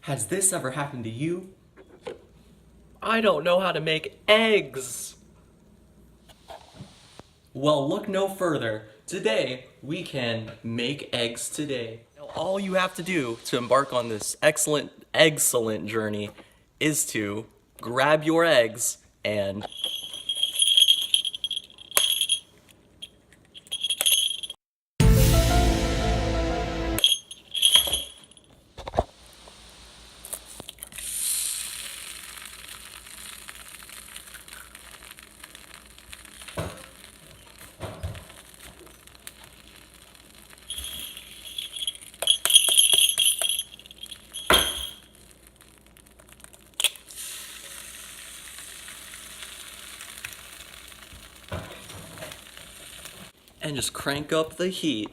Has this ever happened to you? I don't know how to make eggs. Well, look no further. Today, we can make eggs today. Now, all you have to do to embark on this excellent journey is to grab your eggs and just crank up the heat.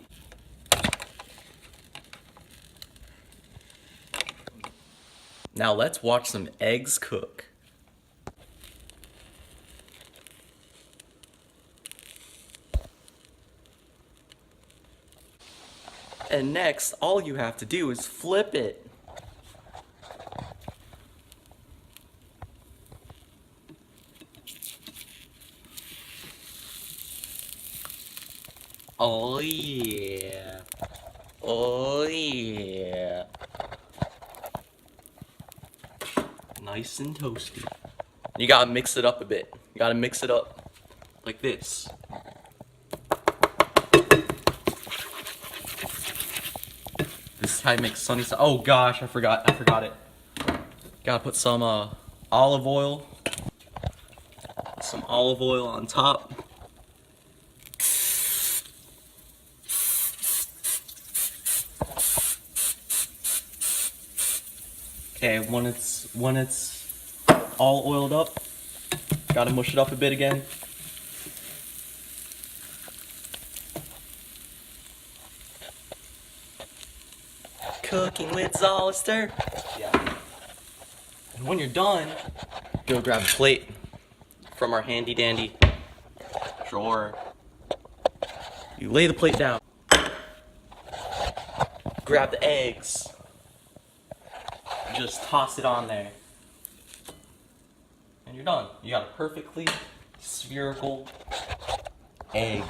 Now let's watch some eggs cook. And next, all you have to do is flip it. Oh yeah. Oh yeah. Nice and toasty. You gotta mix it up a bit. You gotta mix it up like this. This is how you make sunny side. Oh gosh, I forgot it. Gotta put some olive oil. Some olive oil on top. Okay, when it's all oiled up, gotta mush it up a bit again. Cooking with Zolister. Yeah. And when you're done, go grab a plate from our handy dandy drawer. You lay the plate down. Grab the eggs. Just toss it on there. And you're done. You got a perfectly spherical egg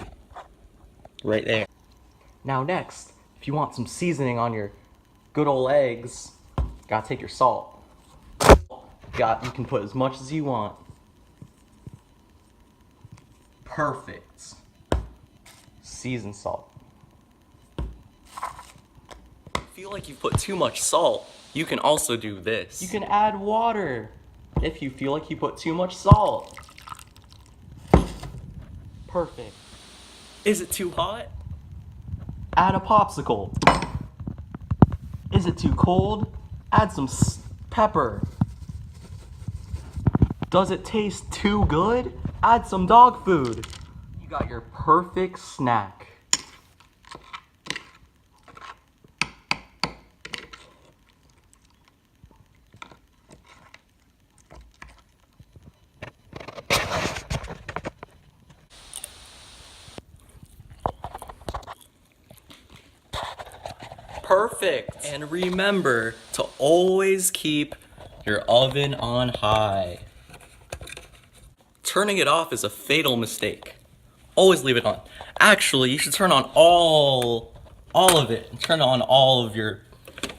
right there. Now next, if you want some seasoning on your good old eggs, gotta take your salt. You can put as much as you want. Perfect. Seasoned salt. If you feel like you put too much salt, you can also do this. You can add water if you feel like you put too much salt. Perfect. Is it too hot? Add a popsicle. Is it too cold? Add some pepper. Does it taste too good? Add some dog food. You got your perfect snack. Perfect. And remember to always keep your oven on high. Turning it off is a fatal mistake. Always leave it on. Actually, you should turn on all of it. Turn on all of your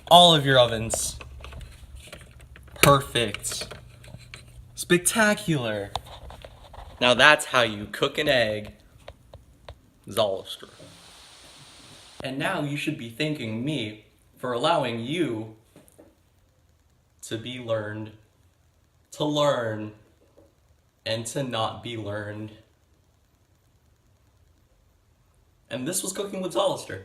ovens. Perfect. Spectacular. Now that's how you cook an egg. Zolister. And now you should be thanking me for allowing you to learn, and to not be learned. And this was Cooking with Zolister.